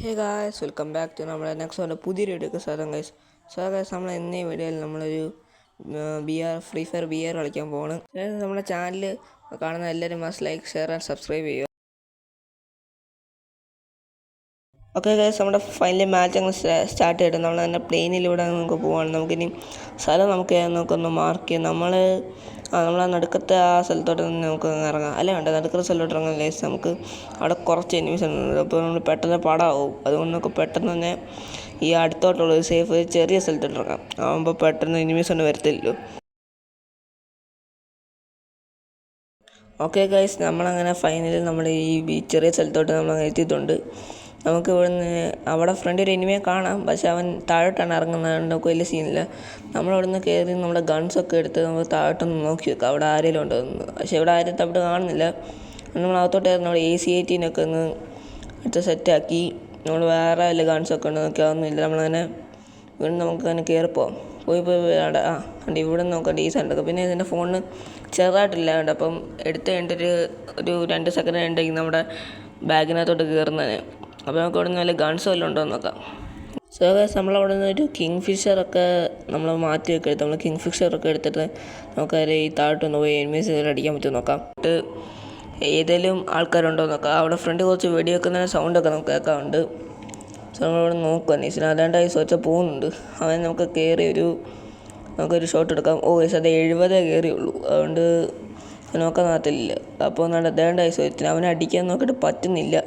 Hey guys, welcome back to നമ്മുടെ next വന്ന പുതിയൊരു വീഡിയോക്ക് സ്വാഗതം ഗൈസ്. നമ്മൾ ഇന്നീ വീഡിയോയിൽ നമ്മളൊരു ഫ്രീ ഫയർ BR കളിക്കാൻ പോവാണ്. നമ്മുടെ ചാനൽ കാണുന്ന എല്ലാവരും must like, share and subscribe ചെയ്യുക. ഓക്കെ ഗൈസ്, നമ്മുടെ ഫൈനലി മാച്ച് അങ്ങ് സ്റ്റാർട്ട് ചെയ്തിട്ട് നമ്മൾ തന്നെ പ്ലെയിനിലൂടെ നമുക്ക് പോവാണ്. നമുക്കിനി സ്ഥലം നമുക്കൊന്ന് മാർക്ക് ചെയ്യാം. നമ്മളെ നടുക്കത്തെ ആ സ്ഥലത്തോട്ട് നമുക്ക് ഇറങ്ങാം. അല്ല വേണ്ട, നടുക്കത്തെ സ്ഥലത്തോട്ട് ഇറങ്ങാൻ ഗൈസ്. നമുക്ക് അവിടെ കുറച്ച് എനിമീസ് ഉണ്ട്. അപ്പോൾ നമ്മൾ പെട്ടെന്ന് പടമാവും. അതുകൊണ്ട് നമുക്ക് പെട്ടെന്ന് തന്നെ ഈ അടുത്തോട്ടുള്ള ഒരു സേഫ് ചെറിയ സ്ഥലത്തോട്ട് ഇറങ്ങാം. ആകുമ്പോൾ പെട്ടെന്ന് എനിമീസ് ഒന്നും വരത്തില്ലല്ലോ. ഓക്കെ ഗൈസ്, നമ്മളങ്ങനെ ഫൈനലിൽ നമ്മുടെ ഈ ചെറിയ സ്ഥലത്തോട്ട് നമ്മൾ എത്തിയിട്ടുണ്ട്. നമുക്ക് ഇവിടുന്ന് അവിടെ ഫ്രണ്ട് ഒരു എനിമിയെ കാണാം, പക്ഷെ അവൻ താഴോട്ടാണ് ഇറങ്ങുന്നത്. നമുക്ക് വലിയ സീനില്ല. നമ്മളവിടുന്ന് കയറി നമ്മുടെ ഗൺസൊക്കെ എടുത്ത് നമ്മൾ താഴോട്ടൊന്ന് നോക്കി വെക്കാം അവിടെ ആരെങ്കിലും ഉണ്ടോയെന്ന്. പക്ഷെ ഇവിടെ ആരും തവിടെ കാണുന്നില്ല. നമ്മൾ അകത്തോട്ട് നമ്മുടെ AC-18 ഒന്ന് എടുത്ത് സെറ്റാക്കി. നമ്മൾ വേറെ വല്ല ഗൺസൊക്കെ ഉണ്ട് നോക്കി, അതൊന്നുമില്ല. നമ്മളങ്ങനെ വീണ്ടും നമുക്കങ്ങനെ കയറിപ്പോവാം. പോയി അവിടെ ഉണ്ട്. ഇവിടെ നോക്കാം ഡീസൻ്റ് ഒക്കെ. പിന്നെ ഇതിൻ്റെ ഫോണിന് ചെറുതായിട്ടില്ല ഉണ്ട്. അപ്പം എടുത്ത് കഴിഞ്ഞിട്ടൊരു 2 സെക്കൻഡ് കഴിഞ്ഞിട്ട് നമ്മുടെ ബാഗിനകത്തോട്ട് കയറുന്നതിന്. അപ്പോൾ നമുക്ക് ഇവിടെ നിന്ന് വല്ല ഗൺസ് വല്ലതും ഉണ്ടോ എന്ന് നോക്കാം. സോ ഗൈസ്, നമ്മളവിടെ നിന്ന് ഒരു കിങ് ഫിഷറൊക്കെ നമ്മൾ മാറ്റി വെക്കുക. നമ്മൾ കിങ് ഫിഷറൊക്കെ എടുത്തിട്ട് നമുക്കതിൽ ഈ താഴോട്ടൊന്ന് പോയി എനിമീസ് അടിക്കാൻ പറ്റുമോ നോക്കാം. ഏതെങ്കിലും ആൾക്കാരുണ്ടോ എന്ന് നോക്കാം. അവിടെ ഫ്രണ്ട് കുറച്ച് വെടി വെക്കുന്നതിന് സൗണ്ടൊക്കെ നമുക്ക് കേൾക്കാറുണ്ട്. സോ നമ്മളിവിടെ നോക്കുക. നീസിന് അതാണ്ടായി സ്വച്ഛ പോകുന്നുണ്ട്. അവൻ നമുക്ക് കയറി നമുക്കൊരു ഷോട്ട് എടുക്കാം. ഗൈസ്, അത് 70 കയറിയുള്ളൂ. അതുകൊണ്ട് നോക്കാൻ നടത്തില്ല. അപ്പോൾ അതേണ്ടായി സ്വച്ഛന് അവനെ അടിക്കാൻ നോക്കിയിട്ട് പറ്റുന്നില്ല.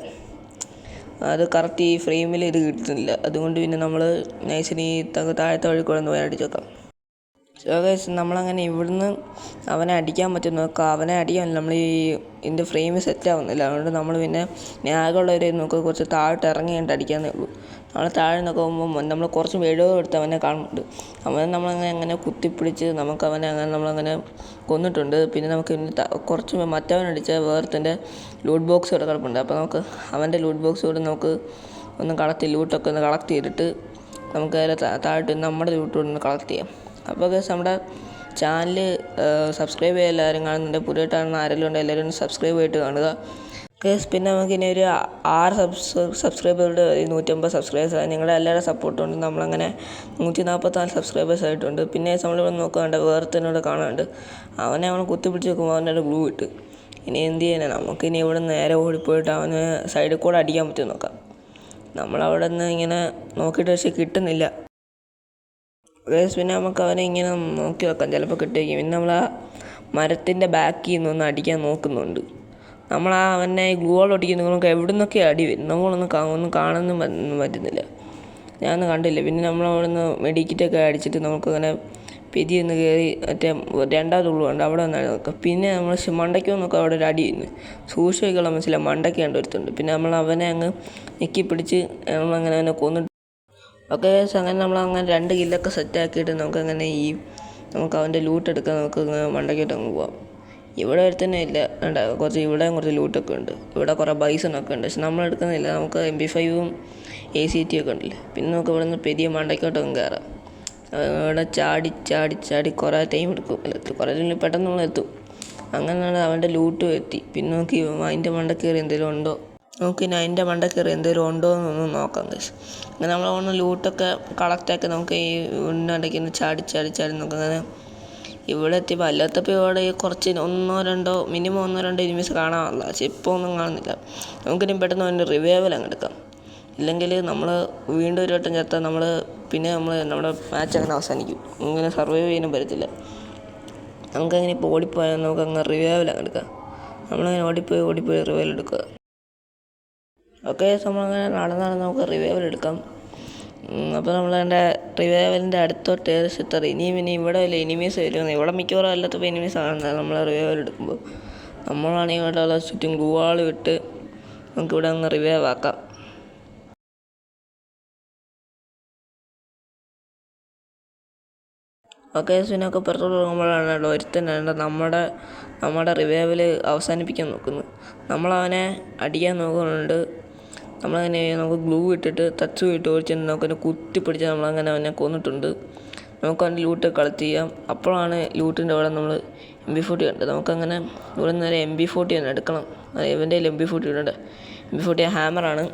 അത് കറക്റ്റ് ഈ ഫ്രെയിമിൽ ഇത് കിട്ടുന്നില്ല. അതുകൊണ്ട് പിന്നെ നമ്മൾ നൈസിന് ഈ താഴത്തെ വഴിക്കൂടെ ഒന്ന് പോയി അടിച്ചു വെക്കാം. സോ ഗൈസ്, നമ്മളങ്ങനെ ഇവിടുന്ന് അവനെ അടിക്കാൻ പറ്റും നോക്കാം. അവനെ അടിക്കാനില്ല, നമ്മൾ ഇതിൻ്റെ ഫ്രെയിം സെറ്റ് ആവുന്നില്ല. അതുകൊണ്ട് നമ്മൾ പിന്നെ ആകെയുള്ളവരെ നമുക്ക് കുറച്ച് താഴോട്ട് ഇറങ്ങി കണ്ടിട്ട് അടിക്കാന്നേ ഉള്ളൂ. നമ്മൾ താഴെ നോക്കുമ്പോൾ നമ്മൾ കുറച്ച് വെടിവ് എടുത്ത് അവനെ കാണുന്നുണ്ട്. അവനെ നമ്മളങ്ങനെ കുത്തിപ്പിടിച്ച് നമ്മളങ്ങനെ കൊന്നിട്ടുണ്ട്. പിന്നെ നമുക്ക് കുറച്ച് മറ്റവനടിച്ച വേറത്തിൻ്റെ ലൂട്ട് ബോക്സ് ഇവിടെ കിടപ്പുണ്ട്. അപ്പോൾ നമുക്ക് അവൻ്റെ ലൂട്ട് ബോക്സ് കൂടെ നമുക്ക് ലൂട്ടൊക്കെ ഒന്ന് കളക്ട് ചെയ്തിട്ട് നമുക്ക് അതിൽ താഴോട്ട് നമ്മുടെ ലൂട്ട് ഒന്ന് കളക്ട് ചെയ്യാം. അപ്പോൾ ഗൈസ്, നമ്മുടെ ചാനൽ സബ്സ്ക്രൈബ് ചെയ്യാൻ എല്ലാവരും കാണുന്നുണ്ട്. പുതിയതായിട്ടാണ് ആരെങ്കിലും ഉണ്ട് എല്ലാവരും ഒന്ന് സബ്സ്ക്രൈബ് ചെയ്തിട്ട് കാണുക ഗൈസ്. പിന്നെ നമുക്കിനി ഒരു 6 സബ്സ്ക്രൈബറുടെ 150 സബ്സ്ക്രൈബേഴ്സ് ആയി. നിങ്ങളുടെ എല്ലാവരുടെ സപ്പോർട്ട് കൊണ്ട് നമ്മളങ്ങനെ 144 സബ്സ്ക്രൈബേഴ്സ് ആയിട്ടുണ്ട്. പിന്നെ നമ്മളിവിടെ നോക്കാണ്ട് വേറത്തിനോട് കാണാനുണ്ട്. അവൻ കുത്തിപ്പിടിച്ച് നോക്കുമ്പോൾ അവൻ്റെ ഗ്ലൂ ഇട്ട്. ഇനി എന്ത് ചെയ്യാനാണ്? നമുക്കിനി ഇവിടെ നേരെ ഓടിപ്പോയിട്ട് അവന് സൈഡിൽ കൂടെ അടിക്കാൻ പറ്റുമോ നോക്കാം. നമ്മളവിടെ നിന്ന് ഇങ്ങനെ നോക്കിയിട്ട് പക്ഷേ കിട്ടുന്നില്ല ഗൈസ്. പിന്നെ നമുക്ക് അവനെ ഇങ്ങനെ നോക്കി വെക്കാം, ചിലപ്പോൾ കിട്ടുമായിരിക്കും. പിന്നെ നമ്മൾ ആ മരത്തിൻ്റെ ബാക്കിൽ നിന്നൊന്ന് അടിക്കാൻ നോക്കുന്നുണ്ട്. നമ്മൾ അവനെ ഗ്ലൂ വാൾ ഒട്ടിക്കുന്ന നമുക്ക് എവിടെ നിന്നൊക്കെ അടി വരും. ഒന്നും കാണാനൊന്നും പറ്റുന്നില്ല. ഞാനൊന്നും കണ്ടില്ല. പിന്നെ നമ്മളവിടെ നിന്ന് മെഡിക്കറ്റൊക്കെ അടിച്ചിട്ട് നമുക്കങ്ങനെ പെതിയൊന്ന് കയറി രണ്ടാമത് ഉള്ളുണ്ട് അവിടെ വന്നാണ് നോക്കുക. പിന്നെ നമ്മൾ മണ്ടയ്ക്ക് നോക്കുക, അവിടെ ഒരു അടി ചെയ്യുന്നു. സൂക്ഷിക്കുള്ള മനസ്സിലായി മണ്ടയ്ക്ക് കണ്ടുവരുത്തുണ്ട്. പിന്നെ നമ്മൾ അവനെ അങ്ങ് ഞെക്കി പിടിച്ച് നമ്മളങ്ങനെ അവനെ കൊന്നിട്ട് ഓക്കെ ഗൈസ്, അങ്ങനെ നമ്മളങ്ങനെ 2 കില്ലൊക്കെ സെറ്റാക്കിയിട്ട് നമുക്കങ്ങനെ നമുക്ക് അവൻ്റെ ലൂട്ട് എടുക്കാൻ നമുക്ക് മണ്ടയ്ക്കിട്ട് അങ്ങ് പോവാം. ഇവിടെ തന്നെ ഇല്ല, ഇവിടെയും കുറച്ച് ലൂട്ടൊക്കെ ഉണ്ട്. ഇവിടെ കുറേ ബൈസണൊക്കെ ഉണ്ട്, പക്ഷെ നമ്മൾ എടുക്കുന്നില്ല. നമുക്ക് MP5ഉം ACT ഒക്കെ ഉണ്ടല്ലേ. പിന്നെ നമുക്ക് ഇവിടെ നിന്ന് പെരിയ മണ്ടയ്ക്കോട്ടൊന്നും കയറാം. ഇവിടെ ചാടി കുറേ ടൈം എടുക്കും. കുറേ പെട്ടെന്ന് നമ്മൾ എത്തും. അങ്ങനെയാണ് അവൻ്റെ ലൂട്ടും എത്തി. പിന്നെ നമുക്ക് അതിൻ്റെ മണ്ടയ്ക്ക് കയറി എന്തെങ്കിലും ഉണ്ടോ അതിൻ്റെ മണ്ടയ്ക്ക് എന്തെങ്കിലും ഉണ്ടോ എന്നൊന്ന് നോക്കാം ഗൈസ്. അങ്ങനെ നമ്മൾ ലൂട്ടൊക്കെ കളക്റ്റാക്കി നമുക്ക് ഈ ഉണ്ടയ്ക്ക് ചാടി നമുക്കങ്ങനെ ഇവിടെ എത്തിയപ്പോൾ അല്ലാത്തപ്പോൾ ഇവിടെ കുറച്ച് 1-2 മിനിമം 1-2 എനിമീസ് കാണാമല്ല. പക്ഷെ ഇപ്പോൾ ഒന്നും കാണുന്നില്ല. നമുക്കിനി പെട്ടെന്ന് അതിൻ്റെ റിവൈവൽ അങ്ങ് എടുക്കാം. ഇല്ലെങ്കിൽ നമ്മൾ വീണ്ടും ഒരു വട്ടം ചേർത്താൽ പിന്നെ നമ്മുടെ മാച്ച് അങ്ങനെ അവസാനിക്കും. ഇങ്ങനെ സർവൈവ് ചെയ്യാനും പറ്റത്തില്ല. നമുക്കങ്ങനെ ഇപ്പോൾ ഓടിപ്പോയാൽ നമുക്കങ്ങ് റിവൈവൽ അങ്ങ് എടുക്കാം. നമ്മളങ്ങനെ ഓടിപ്പോയി റിവൈവൽ എടുക്കുക. ഓക്കെ, നമ്മളങ്ങനെ നടന്നാണ് നമുക്ക് റിവൈവൽ എടുക്കാം. അപ്പോൾ നമ്മളതിൻ്റെ റിവൈവലിൻ്റെ അടുത്തോട്ട് ഏകദേശം ഇനി ഇവിടെ വല്ല എനിമീസ് വരുന്നത്. ഇവിടെ മിക്കവാറും അല്ലാത്തപ്പോൾ എനിമീസ് കാണുന്നത് നമ്മൾ റിവൈവൽ എടുക്കുമ്പോൾ. നമ്മളാണെങ്കിൽ ഇവിടെ ഉള്ള ചുറ്റും ഗ്ലൂ വാൾ വിട്ട് നമുക്കിവിടെ അങ്ങ് റിവൈവ് ആക്കാം. ഓക്കെ, പിന്നെ പെട്രോൾ പോകുമ്പോഴാണ് ഒരുത്തനാണ് നമ്മുടെ റിവൈവൽ അവസാനിപ്പിക്കാൻ നോക്കുന്നത്. നമ്മളവനെ അടിക്കാൻ നോക്കുന്നുണ്ട്. നമുക്ക് ഗ്ലൂ ഇട്ടിട്ട് ടച്ച് ഇട്ട് ഓടിച്ചിട്ട് നമുക്കതിനെ കുത്തിപ്പിടിച്ച് നമ്മളങ്ങനെ അവനെ കൊന്നിട്ടുണ്ട്. നമുക്ക് അവൻ്റെ ലൂട്ട് കളക്ട് ചെയ്യാം. അപ്പോഴാണ് ലൂട്ടിൻ്റെ അവിടെ നമ്മൾ MP40 ഉണ്ട്. നമുക്കങ്ങനെ ഇവിടെ നേരെ MP40 തന്നെ എടുക്കണം. ഇവൻ്റെ കയ്യിൽ MP40 ഉണ്ട്. MP40 ഹാമറാണ്.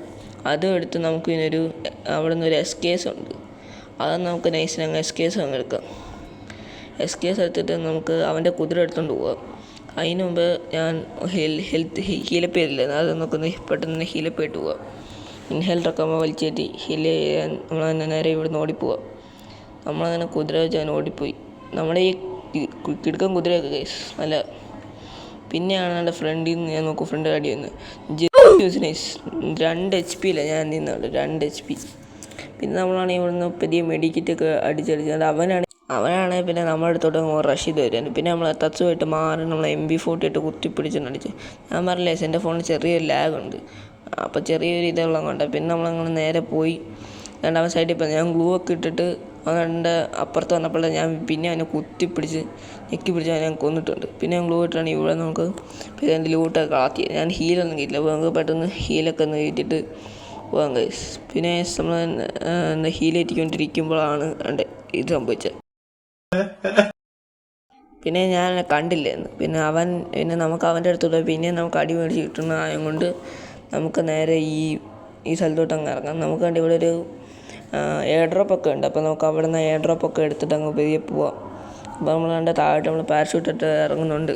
അതും എടുത്ത് നമുക്ക് ഇതിനൊരു അവിടെ നിന്നൊരു കേസ് ഉണ്ട്. അത് നമുക്ക് നൈസിന് കേസ് അങ്ങ് എടുക്കാം. കേസ് എടുത്തിട്ട് നമുക്ക് അവൻ്റെ കുതിര എടുത്തുകൊണ്ട് പോകാം. അതിന് മുമ്പ് ഞാൻ ഹീലപ്പ് ചെയ്തില്ല, അത് നമുക്കൊന്ന് പെട്ടെന്ന് ഹീലപ്പ് ചെയ്തിട്ട് പോവാം. ഇൻഹേലറൊക്കെ നമ്മൾ വലിച്ചേറ്റി ഹീൽ ചെയ്യാൻ നമ്മളങ്ങനെ നേരെ ഇവിടുന്ന് ഓടിപ്പോവാം. നമ്മളങ്ങനെ കുതിര വെച്ച് അങ്ങനെ ഓടിപ്പോയി. നമ്മുടെ ഈ കിടുക്കൻ കുതിരയൊക്കെ കേസ് നല്ല. പിന്നെയാണ് എൻ്റെ ഫ്രണ്ടിൽ നിന്ന് ഞാൻ നോക്കും, ഫ്രണ്ട് അടി വന്ന് 2 HP ഞാൻ നിന്നുള്ളൂ, 2 HP. പിന്നെ നമ്മളാണെങ്കിൽ ഇവിടുന്ന് പുതിയ മെഡിക്കറ്റൊക്കെ അടിച്ചടിച്ചത് അവനാണെങ്കിൽ പിന്നെ നമ്മുടെ അടുത്തോട്ട് റഷ് ചെയ്ത് വരുന്നത്. പിന്നെ നമ്മൾ തച്ചുമായിട്ട് മാറി നമ്മൾ MP40 ഇട്ട് കുത്തിപ്പിടിച്ചാണ് അടിച്ച്. ഞാൻ പറഞ്ഞില്ലേ എൻ്റെ ഫോണിൽ ചെറിയൊരു ലാഗുണ്ട്, അപ്പോൾ ചെറിയൊരു ഇതുള്ള കൊണ്ട് പിന്നെ നമ്മളങ്ങനെ നേരെ പോയി രണ്ടാമത്തെ സൈഡിൽ ഇപ്പോൾ ഞാൻ ഗ്ലൂ ഒക്കെ ഇട്ടിട്ട് അവൻ്റെ അപ്പുറത്ത് വന്നപ്പോൾ ഞാൻ പിന്നെ അവനെ ഞെക്കി പിടിച്ച് അവനെ കൊന്നിട്ടുണ്ട്. പിന്നെ ഞാൻ ഗ്ലൂ ഇട്ടാണ് ഇവിടെ നമുക്ക് പിന്നെ എൻ്റെ ലൂട്ടൊക്കെ കളത്തിയത്. ഞാൻ ഹീലൊന്നും കയറ്റില്ല, അപ്പോൾ നമുക്ക് പെട്ടെന്ന് ഹീലൊക്കെ ഒന്ന് കയറ്റിയിട്ട് പോകാം ഗൈസ്. പിന്നെ നമ്മൾ എന്താ ഹീലേറ്റിക്കൊണ്ടിരിക്കുമ്പോഴാണ് ഇത് സംഭവിച്ചത്. പിന്നെ ഞാൻ കണ്ടില്ലായിരുന്നു. പിന്നെ നമുക്ക് അവൻ്റെ അടുത്തുള്ള പിന്നെ നമുക്ക് അടി മേടിച്ച് കിട്ടുന്ന ആയം കൊണ്ട് നമുക്ക് നേരെ ഈ സ്ഥലത്തോട്ട് അങ്ങ് ഇറങ്ങാം. നമുക്ക് വേണ്ടി ഇവിടെ ഒരു എയർ ഡ്രോപ്പൊക്കെ ഉണ്ട്, അപ്പോൾ നമുക്ക് അവിടെ നിന്ന് എയർ ഡ്രോപ്പൊക്കെ എടുത്തിട്ട് അങ്ങ് പെരിയെ പോവാം. അപ്പോൾ നമ്മൾ കണ്ട താഴോട്ട് നമ്മൾ പാരഷൂട്ട് ഇട്ട് ഇറങ്ങുന്നുണ്ട്.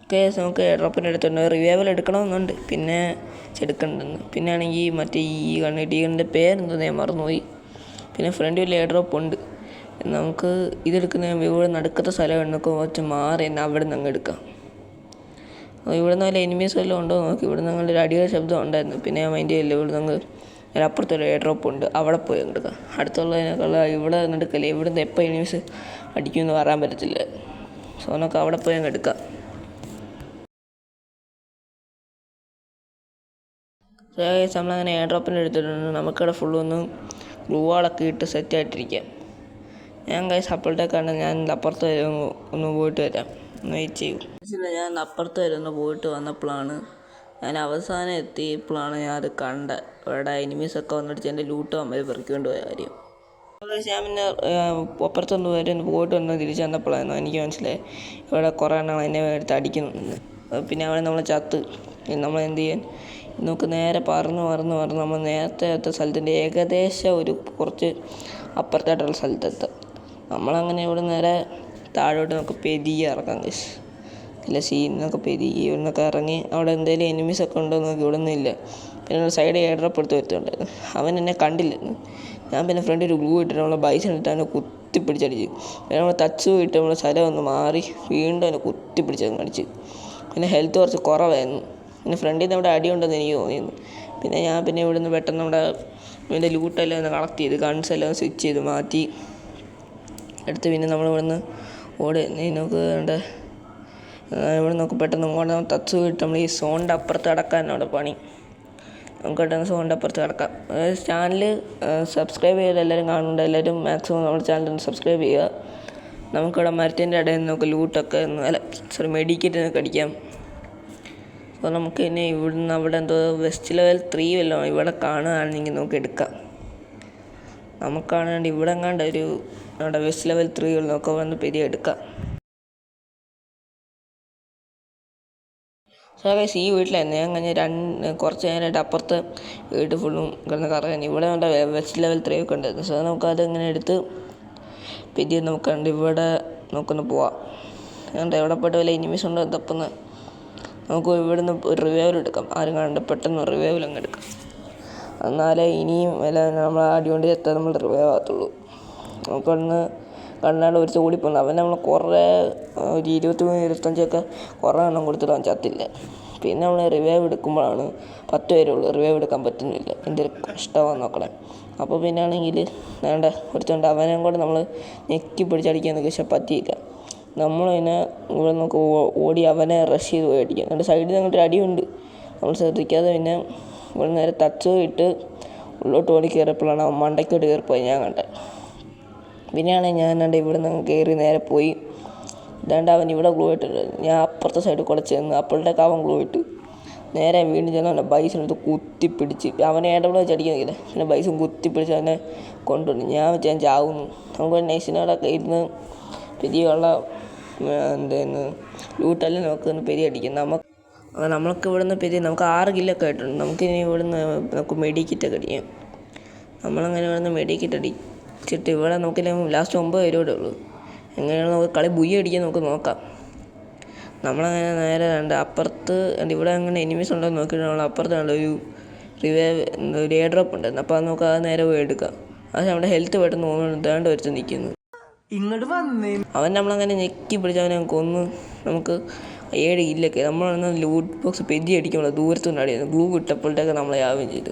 ഓക്കെ, നമുക്ക് എയർ ഡ്രോപ്പിൻ്റെ അടുത്തുണ്ട്. റിവൈവൽ എടുക്കണമെന്നുണ്ട്, പിന്നെ എടുക്കണ്ടെന്ന്. പിന്നെ ആണെങ്കിൽ മറ്റേ ഈ കണ്ണിൻ്റെ പേരെന്തോ ഞാൻ മറന്നുപോയി. പിന്നെ ഫ്രണ്ട് വലിയ എയർ ഡ്രോപ്പ് ഉണ്ട്. നമുക്ക് ഇതെടുക്കുന്ന ഇവിടെ നടുക്കത്തെ സ്ഥലം എന്നൊക്കെ കുറച്ച് മാറി തന്നെ അവിടെ നിന്ന് അങ്ങ് എടുക്കാം. ഇവിടെ നിന്ന് വല്ല എനിമീസ് വല്ലതും ഉണ്ടോ നോക്കി. ഇവിടെ നിന്ന് ഒരു അടിയുടെ ശബ്ദം ഉണ്ടായിരുന്നു, പിന്നെ ഞാൻ മൈൻഡ് ചെയ്യില്ല. ഇവിടെ നിന്ന് അപ്പുറത്തൊരു എയർ ഡ്രോപ്പ് ഉണ്ട്, അവിടെ പോയി എടുക്കാം. അടുത്തുള്ളതിനേക്കാൾ ഇവിടെ എടുക്കല്ലേ, ഇവിടുന്ന് എപ്പോൾ എനിമീസ് അടിക്കുമെന്ന് പറയാൻ പറ്റത്തില്ല. സോ നമുക്ക് അവിടെ പോയി അങ്ങ് എടുക്കാം. നമ്മളങ്ങനെ എയർ ഡ്രോപ്പിൻ്റെ എടുത്തിട്ടുണ്ട്. നമുക്കിവിടെ ഫുള്ളൊന്ന് ഗ്ലൂ വാളൊക്കെ ഇട്ട് സെറ്റായിട്ടിരിക്കാം. ഞാൻ അപ്പോഴത്തേക്കാണ് ഞാൻ അപ്പുറത്ത് വരെ ഒന്ന് പോയിട്ട് വരാം, ഒന്ന് വെയിറ്റ് ചെയ്യും. ഞാൻ അപ്പുറത്ത് വരെ ഒന്ന് പോയിട്ട് വന്നപ്പോഴാണ് ഞാൻ അവസാനം എത്തിയപ്പോഴാണ് ഞാൻ അത് കണ്ട ഇവിടെ എനിമീസൊക്കെ വന്നിട്ട് എൻ്റെ ലൂട്ട് അമ്മ പെറുക്കിക്കൊണ്ട് പോയ കാര്യം. ഞാൻ പിന്നെ അപ്പുറത്തൊന്ന് വരെ പോയിട്ട് വന്ന് തിരിച്ച് വന്നപ്പോഴായിരുന്നു എനിക്ക് മനസ്സിലായി ഇവിടെ കുറേ എണ്ണം എന്നെ എടുത്ത് അടിക്കുന്നുണ്ട്. പിന്നെ അവിടെ നമ്മൾ ചത്ത്. നമ്മൾ എന്ത് ചെയ്യാൻ, നമുക്ക് നേരെ പറന്ന് നമ്മൾ നേരത്തെ സ്ഥലത്തിൻ്റെ ഏകദേശം ഒരു കുറച്ച് അപ്പുറത്തായിട്ടുള്ള സ്ഥലത്തെത്താം. നമ്മളങ്ങനെ ഇവിടെ നേരെ താഴോട്ട് നമുക്ക് പെരിയെ ഇറങ്ങാം ഗൈസ്. ഇല്ല സീനൊക്കെ പെരിയെ ഇവിടുന്നൊക്കെ ഇറങ്ങി അവിടെ എന്തെങ്കിലും എനിമീസൊക്കെ ഉണ്ടോ എന്ന് നോക്കി. ഇവിടെ ഒന്നും ഇല്ല. പിന്നെ സൈഡ് എയർ ഡ്രോപ്പ് എടുത്ത് വരുത്തുണ്ടായിരുന്നു. അവൻ എന്നെ കണ്ടില്ലായിരുന്നു. ഞാൻ പിന്നെ ഫ്രണ്ട് ഒരു ഗ്ലൂ ഇട്ടിട്ട് നമ്മളെ ബൈസ് എടുത്ത് അവനെ കുത്തിപ്പിടിച്ചടിച്ച്. പിന്നെ നമ്മൾ തച്ച് പോയിട്ട് നമ്മൾ സ്ഥലം ഒന്ന് മാറി വീണ്ടും അവനെ കുത്തിപ്പിടിച്ചങ്ങ് അടിച്ച്. പിന്നെ ഹെൽത്ത് കുറച്ച് കുറവായിരുന്നു. പിന്നെ ഫ്രണ്ടിൽ നിന്ന് അവിടെ അടിയുണ്ടെന്ന് എനിക്ക് തോന്നിയിരുന്നു. പിന്നെ ഞാൻ ഇവിടുന്ന് പെട്ടെന്ന് ഇതിൻ്റെ ലൂട്ടെല്ലാം ഒന്ന് കളക്ട് ചെയ്ത് ഗൺസെല്ലാം സ്വിച്ച് ചെയ്ത് മാറ്റി എടുത്ത് പിന്നെ നമ്മളിവിടുന്ന് നമുക്ക് ഇവിടെ നമുക്ക് പെട്ടെന്ന് ഇങ്ങോട്ട് തച്ച് പോയിട്ട് നമ്മൾ ഈ സോണിൻ്റെ അപ്പുറത്ത് കിടക്കാനാണ് പണി. നമുക്ക് പെട്ടെന്ന് സോണിൻ്റെ അപ്പുറത്ത് കിടക്കാം. ചാനൽ സബ്സ്ക്രൈബ് ചെയ്ത് എല്ലാവരും കാണുന്നുണ്ട്. എല്ലാവരും മാക്സിമം നമ്മുടെ ചാനൽ സബ്സ്ക്രൈബ് ചെയ്യുക. നമുക്കിവിടെ മരത്തിൻ്റെ ഇടയിൽ നിന്ന് നമുക്ക് ലൂട്ടൊക്കെ മെഡിക്കറ്റൊക്കെ അടിക്കാം. അപ്പോൾ നമുക്ക് ഇനി ഇവിടുന്ന് അവിടെ എന്തോ വെസ്റ്റ് ലെവൽ 3 വല്ലതും ഇവിടെ കാണുകയാണെങ്കിൽ നമുക്ക് എടുക്കാം. നമുക്കാണെങ്കിൽ ഇവിടെ എങ്ങാണ്ട് അവിടെ വെസ്റ്റ് ലെവൽ 3 നമുക്ക് വന്ന് പെരിയ എടുക്കാം. സോ ഗൈസ്, ഈ വീട്ടിലായിരുന്നു ഞാൻ കുറച്ച് നേരമായിട്ട് അപ്പുറത്ത് വീട് ഫുള്ളും കിടന്ന് കറങ്ങാൻ. ഇവിടെ വെസ്റ്റ് ലെവൽ 3 ഒക്കെ ഉണ്ടായിരുന്നു. സോ നമുക്കത് ഇങ്ങനെ എടുത്ത് പെരിയ ഇവിടെ നമുക്കൊന്ന് പോവാം. എവിടെ പോയിട്ട് വല്ല എനിമീസ് ഉണ്ടോ തപ്പുന്ന നമുക്ക് ഇവിടുന്ന് ഒരു റിവൈവൽ എടുക്കാം. ആരും കാണണ്ട, പെട്ടെന്ന് റിവൈവൽ അങ്ങ് എടുക്കാം. എന്നാലേ ഇനിയും നമ്മൾ അടികൊണ്ട് എത്താൻ നമ്മൾ റിവൈവ് ആകത്തുള്ളൂ. നമുക്കൊന്ന് കണ്ടാണ്ട് ഒരു ഓടിപ്പോകുന്നു. അവൻ നമ്മൾ കുറേ ഒരു 23-25 കുറേ എണ്ണം കൊടുത്തിട്ട് അവൻ ചത്തില്ല. പിന്നെ നമ്മൾ റിവൈവ് എടുക്കുമ്പോഴാണ് 10 പേരുള്ളൂ, റിവൈവ് എടുക്കാൻ പറ്റുന്നില്ല. എന്തൊരു കഷ്ടമാണെന്ന് നോക്കണേ. അപ്പോൾ പിന്നെ ആണെങ്കിൽ വേണ്ട ഒരുത്തുണ്ട്, അവനെയും കൂടെ നമ്മൾ ഞെക്കി പിടിച്ചടിക്കാൻ നോക്കി, പക്ഷെ പറ്റിയില്ല. നമ്മളതിനെ ഇവിടെ നമുക്ക് ഓടി അവനെ റഷ് ചെയ്ത് പോയി അടിക്കാം. എന്നിട്ട് സൈഡിൽ നിന്ന് അങ്ങോട്ടൊരു അടിയുണ്ട്, നമ്മൾ ശ്രദ്ധിക്കാതെ പിന്നെ ഇവിടെ നേരെ തച്ച് പോയിട്ട് ഉള്ളോട്ട് ഓടി കയറിയപ്പോഴാണ് അവൻ മണ്ടയ്ക്കോട്ട് കയറിപ്പോയി ഞാൻ കണ്ടത്. പിന്നെയാണ് ഞാൻ ഇവിടെ നിന്ന് കയറി നേരെ പോയി. അവൻ ഇവിടെ ഗ്ലൂ ഇട്ടിട്ട് ഞാൻ അപ്പുറത്തെ സൈഡിൽ കൂടെ ചെന്ന് അപ്പോഴത്തേക്ക് അവൻ ഗ്ലൂ ഇട്ട് നേരെ വീണ്ടും ചെന്ന് അവൻ്റെ ബൈസിനെടുത്ത് കുത്തിപ്പിടിച്ച് അവനെ ഏടവിടെ വെച്ച് അടിക്കുന്നില്ല. പിന്നെ ബൈസും കുത്തിപ്പിടിച്ച് അവനെ കൊണ്ടുവന്നു. ഞാൻ ചാവുന്നു. നമുക്ക് നൈസിനോടൊക്കെ ഇരുന്ന് പെരിയുള്ള ലൂട്ടെല്ലാം നമുക്ക് പെരിയ അടിക്കും. നമ്മൾക്ക് ഇവിടുന്ന് നമുക്ക് 6 കില്ലൊക്കെ ആയിട്ടുണ്ട്. നമുക്കിനി നമുക്ക് മെഡിക്കിറ്റൊക്കെ അടിക്കാം. നമ്മളങ്ങനെ ഇവിടുന്ന് മെഡിക്കിറ്റ് അടിച്ചിട്ട് ഇവിടെ നമുക്കില്ല ലാസ്റ്റ് 9 പേരോടെ ഉള്ളൂ. എങ്ങനെയാണ് നമുക്ക് കളി അടിക്കാൻ നമുക്ക് നോക്കാം. നമ്മളങ്ങനെ നേരെ അപ്പുറത്ത് ഇവിടെ അങ്ങനെ എനിമീസ് ഉണ്ടോ നോക്കിയിട്ട് നമ്മൾ അപ്പുറത്ത് ഒരു ഒരു എയർ ഡ്രോപ്പ് ഉണ്ടായിരുന്നു. അപ്പോൾ അത് നമുക്ക് അത് നേരെ പോയി എടുക്കാം. അത് നമ്മുടെ ഹെൽത്ത് പെട്ടെന്ന് തോന്നുന്നു വരുത്തി നിൽക്കുന്നു. അവൻ നമ്മളങ്ങനെ ഞെക്കി പിടിച്ച് അവനെ കൊന്ന് നമുക്ക് 7 കില്ലൊക്കെ. നമ്മളന്ന് ലൂട്ട് ബോക്സ് പെജി അടിക്കുമ്പോൾ ദൂരത്തുനിന്ന് അടിയായിരുന്നു. ഗ്ലൂ ഇട്ടപ്പോഴത്തേക്ക് നമ്മളെ ആവുകയും ചെയ്തു.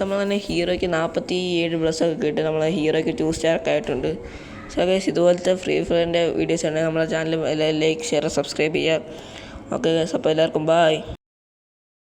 നമ്മൾ തന്നെ ഹീറോയ്ക്ക് 47+ ഒക്കെ കിട്ടി. നമ്മളെ ഹീറോയ്ക്ക് 2 സ്റ്റാർ ഒക്കെ ആയിട്ടുണ്ട്. ഇതുപോലത്തെ ഫ്രീ ഫയറിൻ്റെ വീഡിയോസ് ഉണ്ടെങ്കിൽ നമ്മളെ ചാനൽ ലൈക്ക് ഷെയർ സബ്സ്ക്രൈബ് ചെയ്യുക. ഓക്കെ, അപ്പോൾ എല്ലാവർക്കും ബൈ.